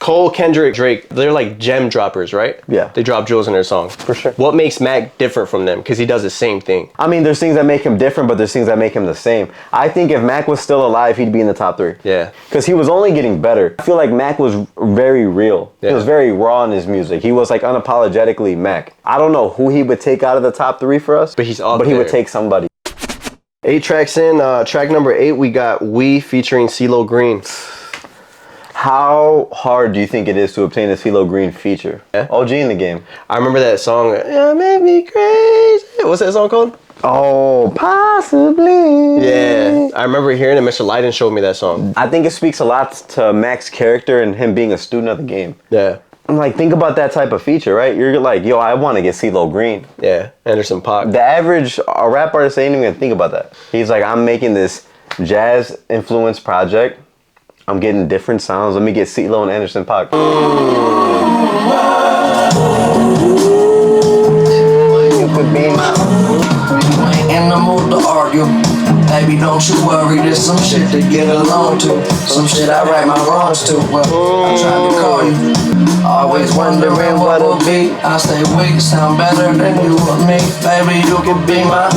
Cole, Kendrick, Drake, they're like gem droppers, right? Yeah. They drop jewels in their songs. For sure. What makes Mac different from them? Because he does the same thing. I mean, there's things that make him different, but there's things that make him the same. I think if Mac was still alive, he'd be in the top 3. Yeah. Because he was only getting better. I feel like Mac was very real. Yeah. He was very raw in his music. He was like unapologetically Mac. I don't know who he would take out of the top 3 for us, but he would take somebody. 8 tracks in, track number 8, we got We featuring CeeLo Green. How hard do you think it is to obtain a CeeLo Green feature? Yeah. OG in the game. I remember that song, Yeah, Make Me Crazy. What's that song called? Oh, Possibly. Yeah, I remember hearing it. Mr. Lydon showed me that song. I think it speaks a lot to Mac's character and him being a student of the game. Yeah. I'm like, think about that type of feature, right? You're like, yo, I want to get CeeLo Green. Yeah, Anderson .Paak. The average rap artist ain't even gonna think about that. He's like, I'm making this jazz influence project. I'm getting different sounds. Let me get CeeLo and Anderson .Paak. You could be my... You ain't in the mood to argue. Baby, don't you worry, there's some shit to get along to. Some shit I right my wrongs to. Well, I tried to call you. Always wondering what it'll be. I stay weak, sound better than you or me. Baby, you could be my...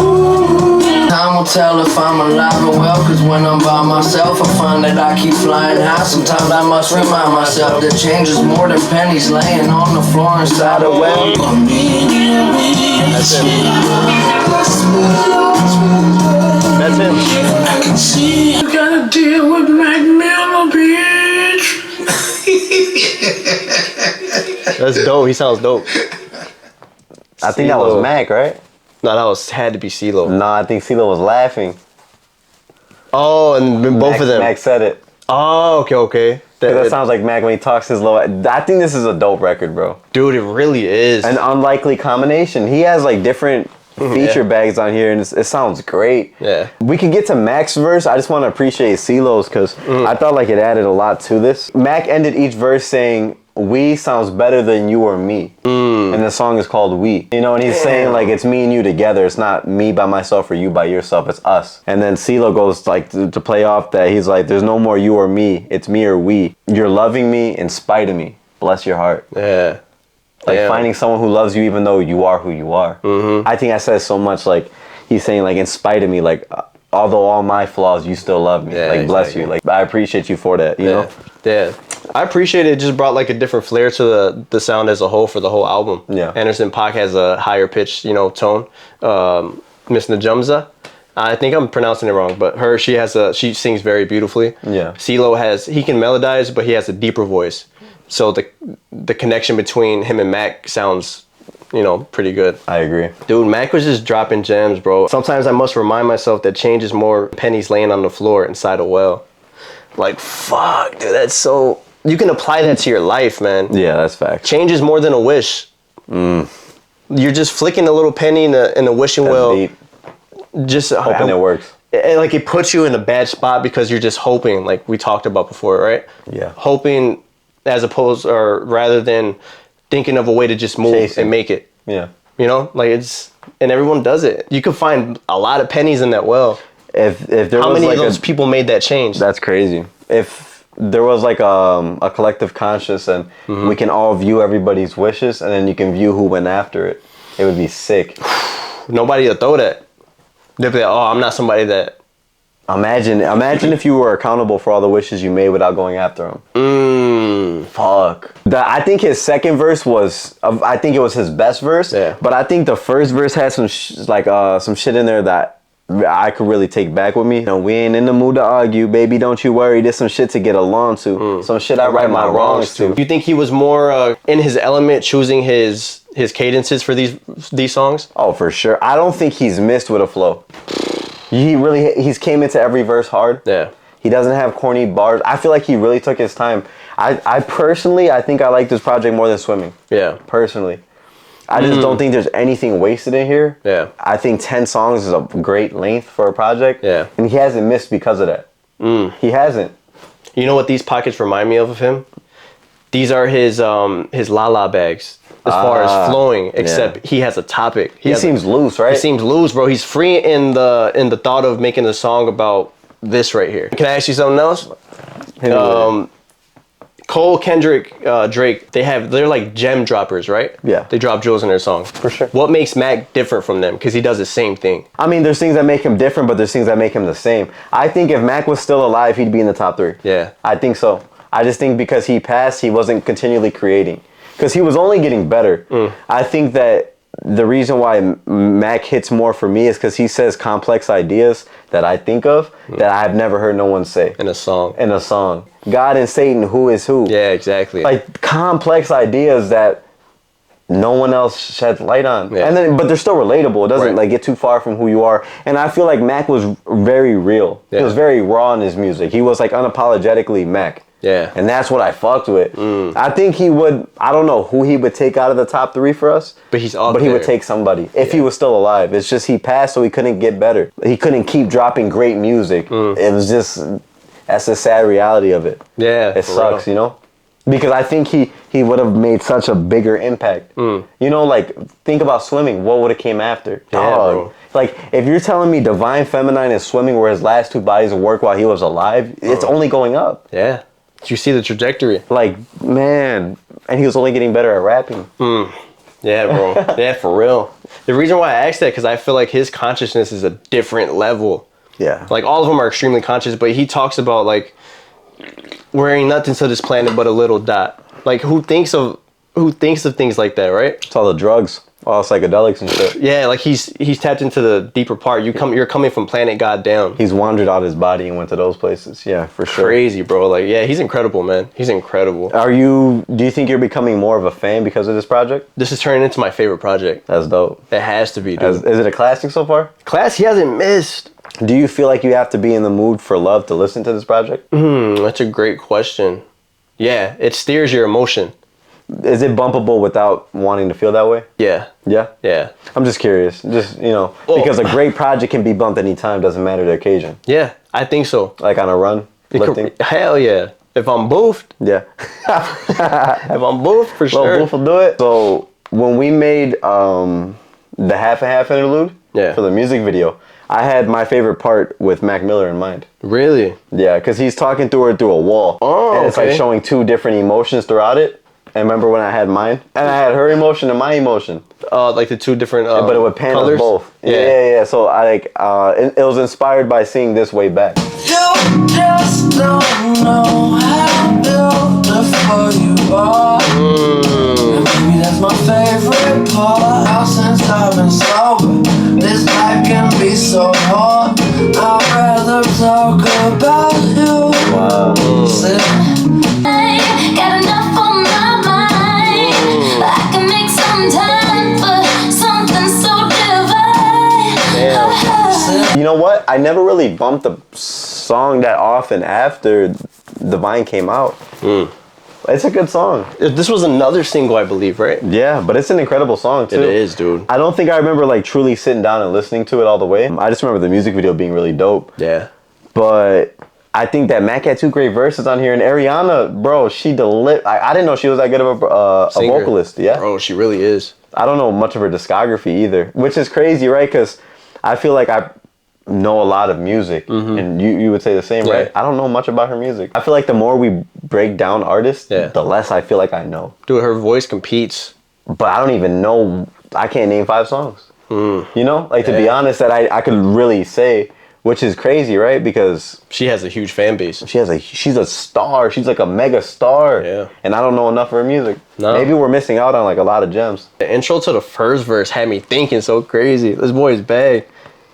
Time will tell if I'm alive or well, cause when I'm by myself I find that I keep flying high. Sometimes I must remind myself that change is more than pennies laying on the floor inside a well. That's it. That's it. I can see you gotta deal with macmiller, bitch. That's dope. He sounds dope. I think that was Mac, right? No, that had to be CeeLo. No, I think CeeLo was laughing. Oh, and both of them. Mac said it. Oh, okay. That sounds like Mac when he talks his low. I think this is a dope record, bro. Dude, it really is. An unlikely combination. He has like different feature bags on here, and it sounds great. Yeah. We could get to Mac's verse. I just want to appreciate CeeLo's because I thought like it added a lot to this. Mac ended each verse saying, "We sounds better than you or me." And the song is called We. You know, and he's saying like it's me and you together. It's not me by myself or you by yourself. It's us. And then CeeLo goes like to play off that. He's like, there's no more you or me. It's me or we. You're loving me in spite of me. Bless your heart. Yeah. Like finding someone who loves you even though you are who you are. I think I said so much like he's saying like in spite of me, like although all my flaws, you still love me. Yeah, like bless you. Like I appreciate you for that, you know? Yeah. I appreciate it. Just brought like a different flair to the sound as a whole for the whole album. Yeah. Anderson .Paak has a higher pitched, tone. Miss Najumza, I think I'm pronouncing it wrong, but she sings very beautifully. Yeah. CeeLo he can melodize, but he has a deeper voice. So the connection between him and Mac sounds, pretty good. I agree. Dude, Mac was just dropping gems, bro. Sometimes I must remind myself that change is more pennies laying on the floor inside a well. Like, fuck, dude, that's so... You can apply that to your life, man. Yeah, that's fact. Change is more than a wish. You're just flicking a little penny in a wishing well. Deep. Just hoping it works. Like it puts you in a bad spot because you're just hoping, like we talked about before, right? Yeah. Hoping rather than thinking of a way to just move and make it. Yeah. And everyone does it. You could find a lot of pennies in that well. If there How was many like of those people made that change? That's crazy. If there was like a collective conscious and we can all view everybody's wishes and then you can view who went after it, it would be sick. Nobody would throw that. They'd be like, oh, I'm not somebody that... Imagine if you were accountable for all the wishes you made without going after them. Fuck. I think his second verse was, I think it was his best verse. Yeah. But I think the first verse had some shit in there that I could really take back with me. We ain't in the mood to argue, baby. Don't you worry. There's some shit to get along to. Some shit I right my wrongs to. You think he was more in his element, choosing his cadences for these songs? Oh, for sure. I don't think he's missed with a flow. He's came into every verse hard. Yeah. He doesn't have corny bars. I feel like he really took his time. I personally, I think I like this project more than Swimming. Yeah. Personally. I just don't think there's anything wasted in here. Yeah. I think 10 songs is a great length for a project. Yeah. And he hasn't missed because of that. He hasn't. You know what these pockets remind me of him? These are his la-la bags as far as flowing, except he has a topic. He seems loose, right? He seems loose, bro. He's free in the thought of making a song about this right here. Can I ask you something else? Cole, Kendrick, Drake, they're like gem droppers, right? Yeah. They drop jewels in their songs. For sure. What makes Mac different from them? Because he does the same thing. I mean, there's things that make him different, but there's things that make him the same. I think if Mac was still alive, he'd be in the top 3. Yeah. I think so. I just think because he passed, he wasn't continually creating. Because he was only getting better. I think that the reason why Mac hits more for me is because he says complex ideas that I think of that I've never heard no one say. In a song. In a song. God and Satan, who is who? Yeah, exactly. Like complex ideas that no one else sheds light on. Yeah. But they're still relatable. It doesn't Right. like get too far from who you are. And I feel like Mac was very real. Yeah. He was very raw in his music. He was like unapologetically Mac. Yeah. And that's what I fucked with. I think he would, I don't know who he would take out of the top 3 for us. But he's up But he would there. take somebody if he was still alive. It's just he passed, so he couldn't get better. He couldn't keep dropping great music. It was just, that's the sad reality of it. Yeah. It for sucks, real. you know? Because I think he would have made such a bigger impact. You know, like, think about swimming. What would have came after? Yeah, Dog. bro. Like, if you're telling me Divine Feminine is swimming where his last 2 bodies of work while he was alive, it's only going up. Yeah. Did you see the trajectory? Like, man. And he was only getting better at rapping. Yeah, bro. Yeah, for real. The reason why I asked that, because I feel like his consciousness is a different level. Yeah. Like, all of them are extremely conscious, but he talks about, like, wearing nothing to this planet but a little dot. Like, who thinks of things like that, right? It's all the drugs, all psychedelics and shit. Yeah, like he's tapped into the deeper part. You're coming from planet God down. He's wandered out his body and went to those places. Yeah, for sure. Crazy, bro. Like, yeah, he's incredible, man. He's incredible. Do you think you're becoming more of a fan because of this project? This is turning into my favorite project. That's dope. It has to be, dude. Is it a classic so far? Class he hasn't missed. Do you feel like you have to be in the mood for love to listen to this project? That's a great question. Yeah, it steers your emotion. Is it bumpable without wanting to feel that way? Yeah. Yeah? Yeah. I'm just curious. Just, Well- because a great project can be bumped anytime, doesn't matter the occasion. Yeah, I think so. Like on a run, lifting. Hell yeah. If I'm boofed, Yeah. if I'm boofed, for Well, sure. Wolf will do it. So when we made the half and half interlude for the music video, I had my favorite part with macmiller in mind. Really? Yeah, because he's talking through her through a wall. Oh, and it's okay. like showing 2 different emotions throughout it. And remember when I had mine? And I had her emotion and my emotion. Like the 2 different But it would pan us colors? both. Yeah. So I like it was inspired by seeing this way back. You just don't know how beautiful you are. And maybe that's my favorite part. Now since I've been sober, this life can be so hard. I'd rather talk about you. Wow. Got enough on my mind. I can make some time for something so divine. You know what? I never really bumped the song that often after Divine came out. It's a good song. This was another single, I believe, right? Yeah, but it's an incredible song too. It is, dude. I don't think I remember like truly sitting down and listening to it all the way. I just remember the music video being really dope. Yeah. But I think that Mac had 2 great verses on here, and Ariana, bro, she I didn't know she was that good of a Singer. vocalist. Yeah, Bro, she really is. I don't know much of her discography either, which is crazy, right? Because I feel like I know a lot of music, and you would say the same, right? Yeah. I don't know much about her music. I feel like the more we break down artists, the less I feel like I know. Dude, her voice competes. But I don't even know. I can't name 5 songs. You know, like to be honest, that I could really say, which is crazy, right? Because She has a huge fan base. she's a star. She's like a mega star. Yeah. And I don't know enough of her music. No. Maybe we're missing out on like a lot of gems. The intro to the first verse had me thinking so crazy. This boy is bad.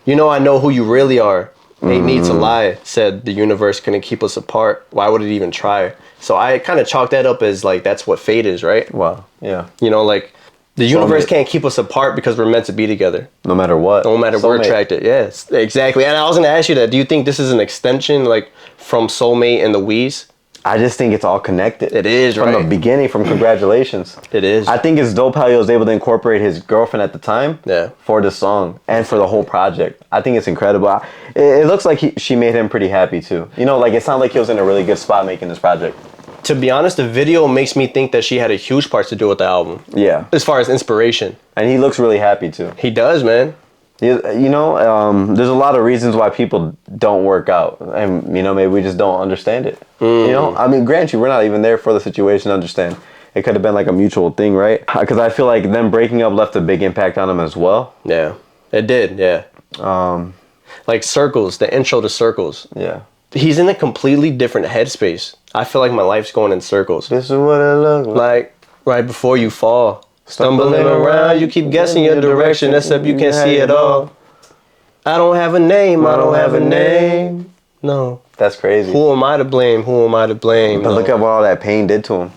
You know I know who you really are. Ain't need to lie. Said the universe couldn't keep us apart. Why would it even try? So I kind of chalked that up as like that's what fate is, right? Wow. Yeah. You know, like the universe Soulmate. can't keep us apart because we're meant to be together. No matter what. No matter we're Soulmate. attracted. Yes, exactly. And I was gonna ask you that. Do you think this is an extension like from Soulmate and the Wheeze? I just think it's all connected. It is, from right? the beginning. From Congratulations. It is. I think it's dope how he was able to incorporate his girlfriend at the time. Yeah. For the song and for the whole project. I think it's incredible. It looks like she made him pretty happy too. You know, like it sounded like he was in a really good spot making this project. To be honest, the video makes me think that she had a huge part to do with the album. Yeah. As far as inspiration. And he looks really happy too. He does, man. You know, there's a lot of reasons why people don't work out, and you know, maybe we just don't understand it. You know, I mean, grant you, we're not even there for the situation to understand. It could have been like a mutual thing, right? Because I feel like them breaking up left a big impact on him as well. Yeah, it did. Yeah. Like Circles, the intro to Circles. Yeah. He's in a completely different headspace. I feel like my life's going in circles. This is what it looks like. Like right before you fall. Stumbling around, you keep guessing your direction, except you can't see it all. I don't have a name, I don't have a name. No. That's crazy. Who am I to blame? Who am I to blame? But look at what all that pain did to him.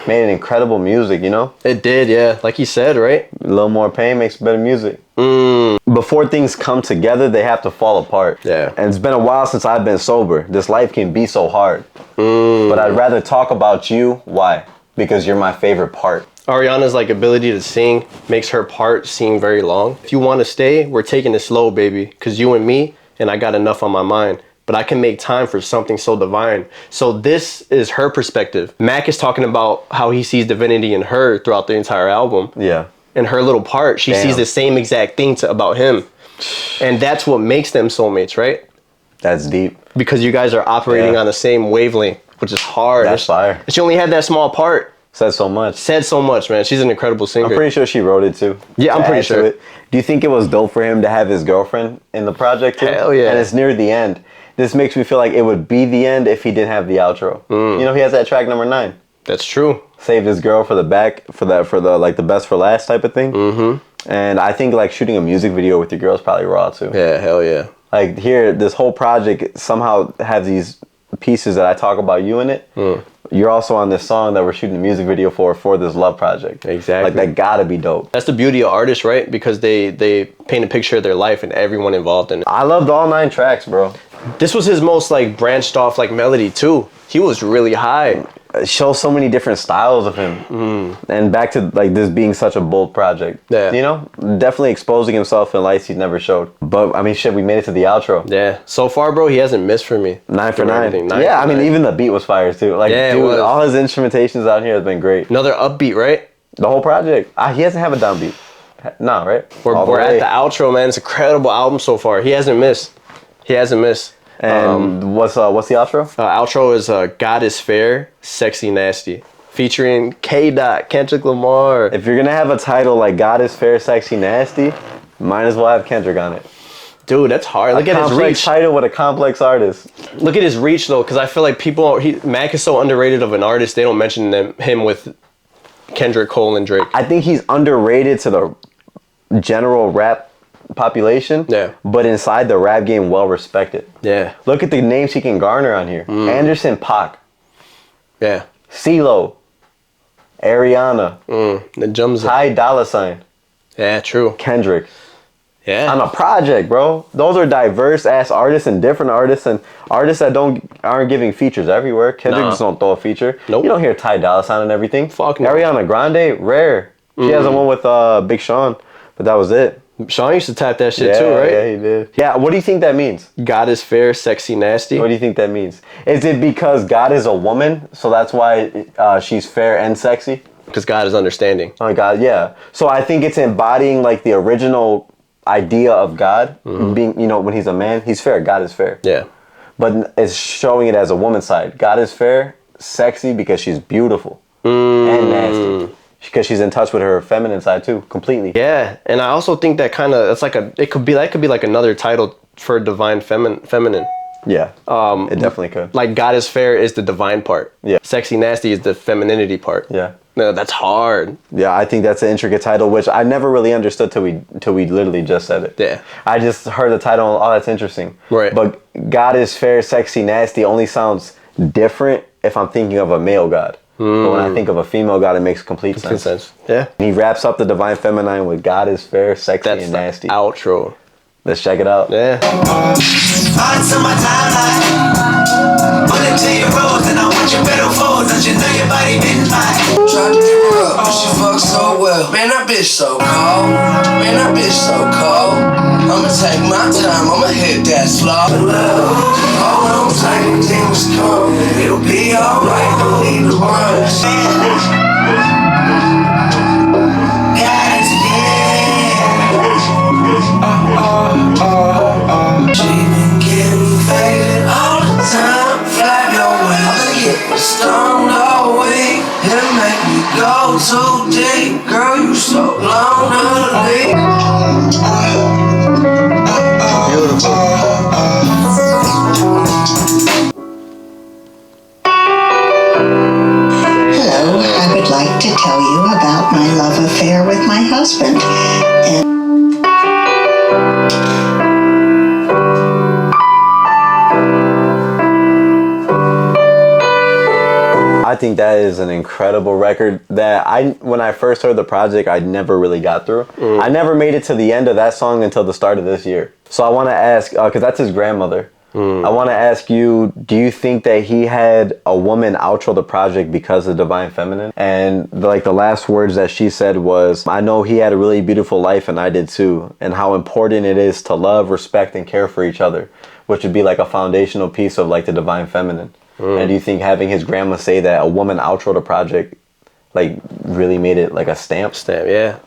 Made an incredible music, you know? It did, yeah. Like he said, right? A little more pain makes better music. Before things come together, they have to fall apart. Yeah. And it's been a while since I've been sober. This life can be so hard. But I'd rather talk about you. Why? Because you're my favorite part. Ariana's like ability to sing makes her part seem very long. If you want to stay, we're taking it slow, baby. Cause you and me, and I got enough on my mind. But I can make time for something so divine. So this is her perspective. Mac is talking about how he sees divinity in her throughout the entire album. Yeah. In her little part, she sees the same exact thing about him. And that's what makes them soulmates, right? That's deep. Because you guys are operating on the same wavelength, which is hard. That's fire. She only had that small part. Said so much. Said so much, man. She's an incredible singer. I'm pretty sure she wrote it too. Yeah, I'm pretty sure. Do you think it was dope for him to have his girlfriend in the project too? Hell yeah. And it's near the end. This makes me feel like it would be the end if he didn't have the outro. You know, he has that track number 9. That's true. Saved his girl for the back, for the like the best for last type of thing. And I think like shooting a music video with your girl is probably raw too. Yeah, hell yeah. Like here, this whole project somehow has these pieces that I talk about you in it. You're also on this song that we're shooting a music video for this love project. Exactly. Like that gotta be dope. That's the beauty of artists, right? Because they paint a picture of their life and everyone involved in it. I loved all 9 tracks, bro. This was his most like branched off like melody too. He was really high. It shows so many different styles of him. And back to like this being such a bold project. Yeah. You know, definitely exposing himself in lights he's never showed. But I mean, shit, we made it to the outro. Yeah. So far, bro, he hasn't missed for me. 9 for 9. Everything. 9 Yeah, for I mean, 9. even the beat was fire too. Like, Yeah, it dude, was. all his instrumentations out here have been great. Another upbeat, right? The whole project. He doesn't have a downbeat. Nah, right? We're at the outro, man. It's an incredible album so far. He hasn't missed. He hasn't missed. And what's the outro? Outro is God is Fair, Sexy Nasty, featuring K-Dot, Kendrick Lamar. If you're gonna have a title like God is Fair, Sexy, Nasty, might as well have Kendrick on it. Dude, that's hard. Look at his reach. Title with a complex artist. Look at his reach though, because I feel like Mac is so underrated of an artist. They don't mention him with Kendrick, Cole, and Drake. I think he's underrated to the general rap population. Yeah. But inside the rap game, well respected. Yeah. Look at the names he can garner on here: Anderson .Paak, Yeah. CeeLo, Ariana, The jumps. Dolla Sign, Yeah, true. Kendrick. Yeah. On a project, bro. Those are diverse ass artists and different artists and artists that aren't giving features everywhere. Kendrick just don't throw a feature. Nope. You don't hear Dolla Sign and everything. Fuck no. Ariana Grande, rare. She has a one with Big Sean, but that was it. Sean used to tap that shit too, right? Yeah, he did. Yeah, what do you think that means? God is Fair, Sexy Nasty. What do you think that means? Is it because God is a woman, so that's why she's fair and sexy? Because God is understanding. Oh God, yeah. So I think it's embodying like the original idea of God being, you know, when he's a man, he's fair. God is fair. Yeah. But it's showing it as a woman's side. God is fair, sexy because she's beautiful and nasty. Because she's in touch with her feminine side too, completely. Yeah, and I also think that that could be like another title for divine feminine. Yeah, it definitely could. Like God is Fair is the divine part. Yeah. Sexy Nasty is the femininity part. Yeah. No, that's hard. Yeah, I think that's an intricate title, which I never really understood till we literally just said it. Yeah. I just heard the title, oh, that's interesting. Right. But God is Fair, Sexy, Nasty only sounds different if I'm thinking of a male God. But when I think of a female God, it makes complete sense. Makes sense. Yeah. He wraps up the divine feminine with God is fair, sexy, That's and nasty. the outro. Let's check it out. Yeah. Onto my timeline. Wanna tell you rose and I want your better foes. Don't you know your body been mine? Tried to give her up, but she fucked so well. Man, that bitch so cold. Man, that bitch so cold. I'ma take my time, I'ma hit that slow. Hold on tight when things come. It'll be alright, don't need to run. God is fair. go too deep, girl, you so lonely. Hello, I would like to tell you about my love affair with my husband. I think that is an incredible record that when I first heard the project, I never really got through. I never made it to the end of that song until the start of this year. So I want to ask, because that's his grandmother. I want to ask you, do you think that he had a woman outro the project because of Divine Feminine? And the last words that she said was, I know he had a really beautiful life and I did too. And how important it is to love, respect, and care for each other, which would be like a foundational piece of like the Divine Feminine. And do you think having his grandma say that a woman outro the project like really made it like a stamp? Yeah.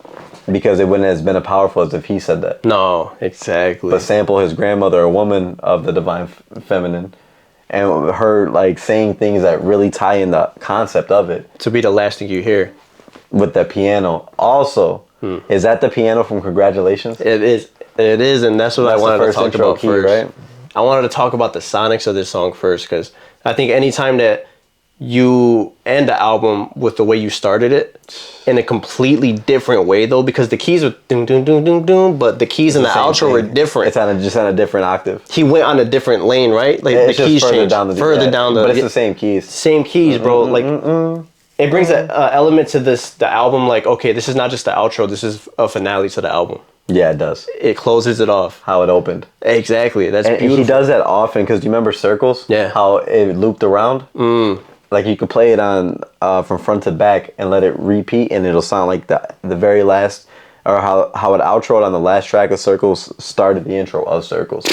Because it wouldn't have been as powerful as if he said that. No, exactly. But sample his grandmother, a woman of the Divine Feminine, and her like saying things that really tie in the concept of it. To be the last thing you hear. With the piano. Also, is that the piano from Congratulations? It is, and that's what I wanted to talk about first. Right? I wanted to talk about the sonics of this song first, because I think anytime that you end the album with the way you started it in a completely different way, though, because the keys were doom doom doom doom doom, but the keys in the outro were different. It's just on a different octave. He went on a different lane, right? Like it's the keys further changed down the. But it's the same keys. Same keys, bro. It brings an element to the album. Like, okay, this is not just the outro. This is a finale to the album. Yeah, it does. It closes it off. How it opened. Exactly. That's and beautiful. He does that often, because do you remember Circles? Yeah. How it looped around? Like you could play it on from front to back and let it repeat, and it'll sound like the very last, or how it outroed on the last track of Circles started the intro of Circles.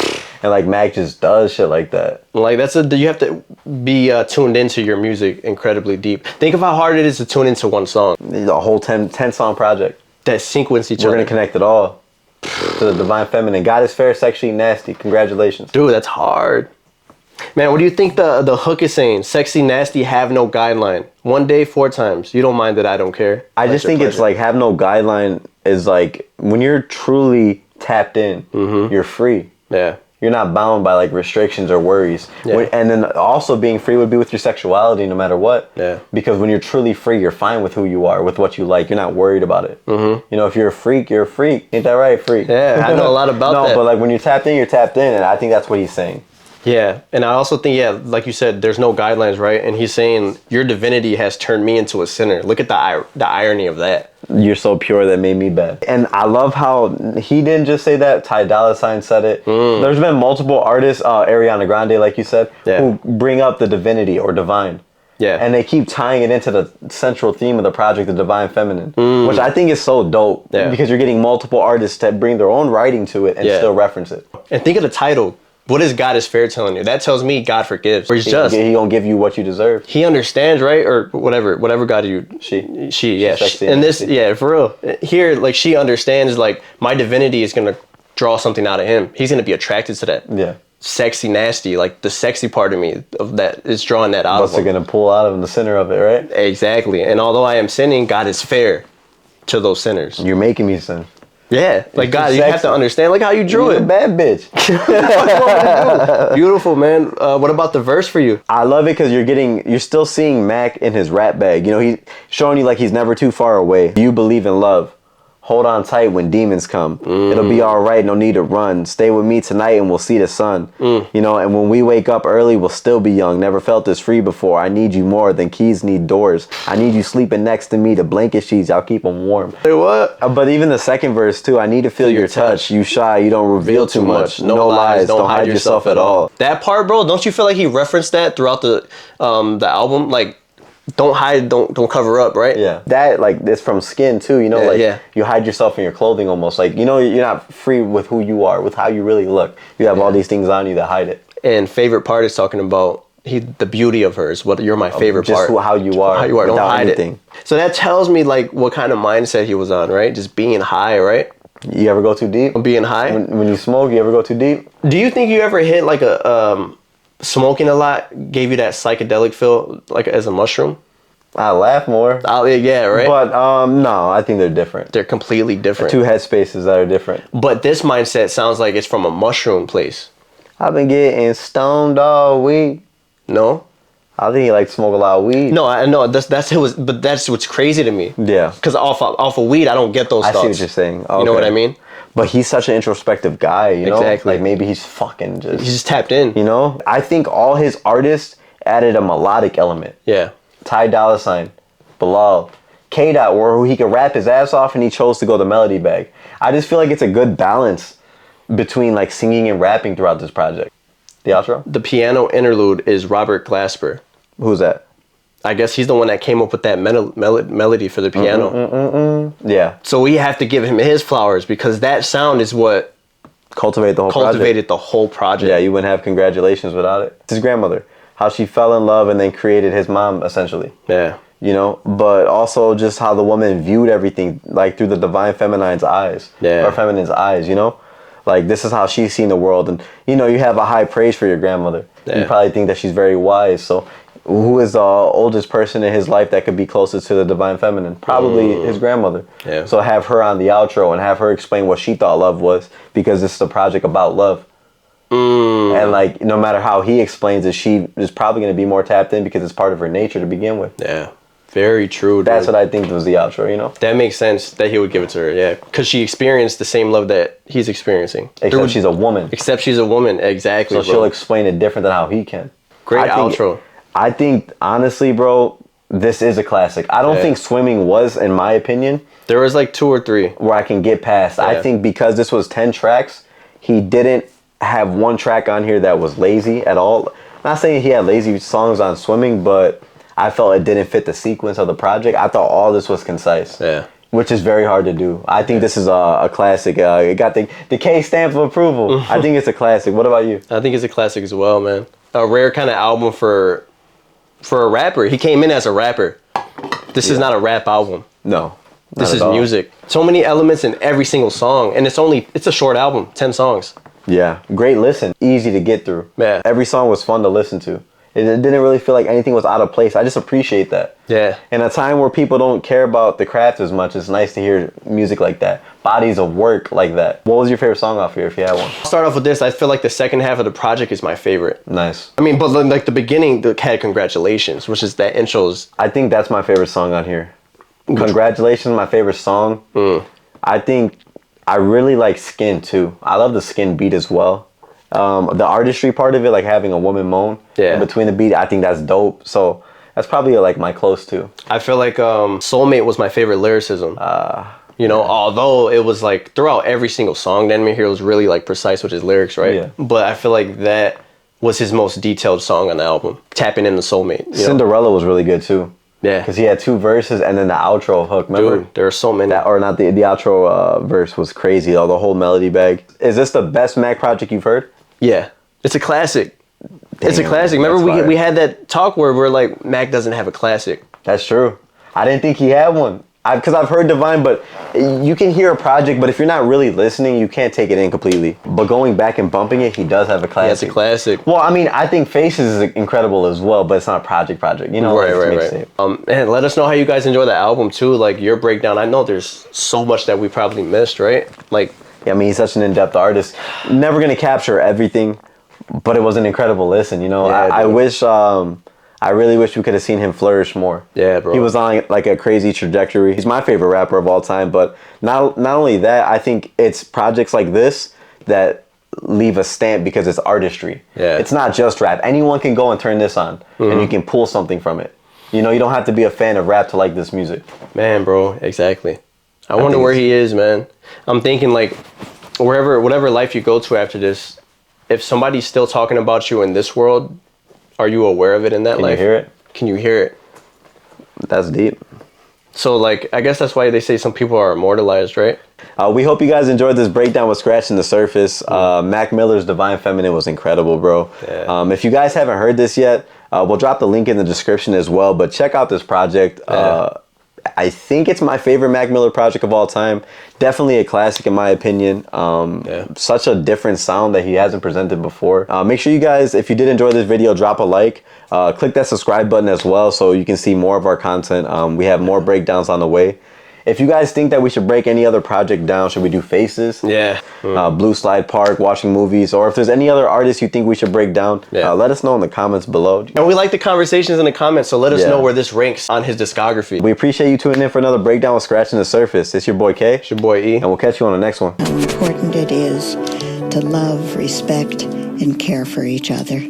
And like Mac just does shit like that. Like you have to be tuned into your music incredibly deep. Think of how hard it is to tune into one song. The whole 10 song project. That sequence each other. We're going to connect it all to the Divine Feminine. God is fair, sexy, nasty. Congratulations. Dude, that's hard. Man, what do you think the hook is saying? Sexy, nasty, have no guideline. 1 day, 4 times. You don't mind that, I don't care. I just think it's like have no guideline is like when you're truly tapped in, you're free. Yeah. You're not bound by like restrictions or worries. Yeah. And then also being free would be with your sexuality no matter what. Yeah. Because when you're truly free, you're fine with who you are, with what you like. You're not worried about it. You know, if you're a freak, you're a freak. Ain't that right, freak? Yeah, I know a lot about that. No, but like when you're tapped in, you're tapped in. And I think that's what he's saying. Yeah, and I also think, like you said, there's no guidelines, right? And he's saying, your divinity has turned me into a sinner. Look at the irony of that. You're so pure that made me bad. And I love how he didn't just say that. Dolla Sign said it. There's been multiple artists, Ariana Grande, like you said, who bring up the divinity or divine. Yeah. And they keep tying it into the central theme of the project, the Divine Feminine, which I think is so dope. Yeah. Because you're getting multiple artists that bring their own writing to it and still reference it. And think of the title. What is God is fair telling you? That tells me God forgives. Or he's just. He gonna give you what you deserve. He understands, right? Or whatever God you. She, yeah. And this, yeah, for real. Here, like, she understands, like, my divinity is gonna draw something out of him. He's gonna be attracted to that. Yeah. Sexy, nasty, like the sexy part of me of that is drawing that out What's of him. it gonna pull out of him, the center of it, right? Exactly. And although I am sinning, God is fair to those sinners. You're making me sin. Yeah, like God, you have to understand, like how you drew You're it. a bad bitch. Beautiful, man. What about the verse for you? I love it because you're still seeing Mac in his rap bag. You know, he's showing you like he's never too far away. You believe in love. Hold on tight when demons come. It'll be all right, no need to run. Stay with me tonight and we'll see the sun. You know, and when we wake up early, we'll still be young. Never felt this free before. I need you more than keys need doors. I need you sleeping next to me. The blanket sheets, I'll keep them warm. Hey, what? But even the second verse too, I need to feel your touch. You shy, you don't reveal too much. No lies, don't hide yourself at all. That part, bro, don't you feel like he referenced that throughout the album? Like, don't hide, don't cover up, right? Yeah. That, like, it's from Skin, too, you know? You hide yourself in your clothing almost. Like, you know, you're not free with who you are, with how you really look. You have all these things on you that hide it. And favorite part is talking about the beauty of her is what you're my favorite part. Just how you are. How you are, don't hide anything. it. So that tells me, like, what kind of mindset he was on, right? Just being high, right? You ever go too deep? Being high? When you smoke, you ever go too deep? Do you think you ever hit, like, smoking a lot gave you that psychedelic feel, like, as a mushroom? I laugh more. Yeah, right? But no, I think they're different. They're completely different. Two headspaces that are different. But this mindset sounds like it's from a mushroom place. I've been getting stoned all week. No? I think he like smoke a lot of weed. No, I know but that's what's crazy to me. Yeah. Because off of weed, I don't get those I thoughts. see what you're saying. Okay. You know what I mean? But he's such an introspective guy, you know? Exactly. Like maybe he's fucking just... He's just tapped in. You know? I think all his artists added a melodic element. Yeah. Dolla Sign, Bilal, K-Dot, where he could rap his ass off and he chose to go the melody bag. I just feel like it's a good balance between like singing and rapping throughout this project. The outro? The piano interlude is Robert Glasper. Who's that? I guess he's the one that came up with that melody for the piano. Yeah. So we have to give him his flowers because that sound is what Cultivated the whole project. Yeah, you wouldn't have Congratulations without it. It's his grandmother. How she fell in love and then created his mom, essentially. Yeah. You know, but also just how the woman viewed everything, like through the divine feminine's eyes. Yeah. Or feminine's eyes, you know? Like, this is how she's seen the world. And, you know, you have a high praise for your grandmother. Yeah. You probably think that she's very wise. So, who is the oldest person in his life that could be closest to the divine feminine? Probably his grandmother. Yeah. So, have her on the outro and have her explain what she thought love was, because this is a project about love. And like, no matter how he explains it, she is probably going to be more tapped in because it's part of her nature to begin with. Yeah, very true. That's what I think was the outro, you know? That makes sense that he would give it to her, yeah. Because she experienced the same love that he's experiencing. Except she's a woman. Except she's a woman, exactly. So she'll explain it different than how he can. Great outro. I think, honestly, bro, this is a classic. I don't think Swimming was, in my opinion. There was like 2 or 3. Where I can get past. Yeah. I think because this was 10 tracks, he didn't have one track on here that was lazy at all. Not saying he had lazy songs on Swimming, but I felt it didn't fit the sequence of the project. I thought all this was concise. Yeah. Which is very hard to do. I think this is a classic. It got the K stamp of approval. I think it's a classic. What about you? I think it's a classic as well, man. A rare kind of album for a rapper. He came in as a rapper. This is not a rap album. No. This is music. So many elements in every single song, and it's a short album, 10 songs. Yeah, great listen, easy to get through. Yeah. Every song was fun to listen to. It didn't really feel like anything was out of place. I just appreciate that. Yeah. In a time where people don't care about the craft as much, it's nice to hear music like that. Bodies of work like that. What was your favorite song off here, if you had one? I'll start off with this. I feel like the second half of the project is my favorite. Nice. I mean, but like the beginning, had Congratulations, which is that intro's. I think that's my favorite song on here. Congratulations, my favorite song. I think I really like Skin too. I love the Skin beat as well. The artistry part of it, like having a woman moan in between the beat, I think that's dope. So that's probably like my close to. I feel like Soulmate was my favorite lyricism. You know, although it was like throughout every single song, Enemy Hero was really like precise with his lyrics, right? Yeah. But I feel like that was his most detailed song on the album. Tapping into Soulmate. Cinderella was really good too. Yeah. Because he had 2 verses and then the outro hook, remember? Dude, there are so many. The outro verse was crazy, though, the whole melody bag. Is this the best Mac project you've heard? Yeah. It's a classic. Damn, it's a classic. Remember we had that talk where we're like, Mac doesn't have a classic. That's true. I didn't think he had one. Because I've heard Divine, but you can hear a project, but if you're not really listening, you can't take it in completely. But going back and bumping it, he does have a classic. That's a classic. Well, I mean, I think Faces is incredible as well, but it's not a project, you know? Right. And let us know how you guys enjoy the album too, like your breakdown. I know there's so much that we probably missed, right? Like, yeah, I mean, he's such an in-depth artist. Never gonna capture everything, but it was an incredible listen, you know? Yeah, I really wish we could have seen him flourish more. Yeah, bro. He was on like a crazy trajectory. He's my favorite rapper of all time, but not only that, I think it's projects like this that leave a stamp because it's artistry. Yeah. It's not just rap. Anyone can go and turn this on and you can pull something from it. You know, you don't have to be a fan of rap to like this music. Man, bro, exactly. I wonder where he is, man. I'm thinking like whatever life you go to after this, if somebody's still talking about you in this world, are you aware of it in that life? Can you hear it? Can you hear it? That's deep. So, like, I guess that's why they say some people are immortalized, right? We hope you guys enjoyed this breakdown with Scratching the Surface. Mac Miller's Divine Feminine was incredible, bro. Yeah. If you guys haven't heard this yet, we'll drop the link in the description as well. But check out this project. I think it's my favorite Mac Miller project of all time. Definitely a classic in my opinion. Such a different sound that he hasn't presented before. Make sure you guys, if you did enjoy this video, drop a like. Click that subscribe button as well so you can see more of our content. We have more breakdowns on the way. If you guys think that we should break any other project down, should we do Faces? Yeah. Blue Slide Park, watching movies, or if there's any other artists you think we should break down, let us know in the comments below. And we like the conversations in the comments, so let us know where this ranks on his discography. We appreciate you tuning in for another breakdown with Scratching the Surface. It's your boy K. It's your boy E. And we'll catch you on the next one. How important it is to love, respect, and care for each other.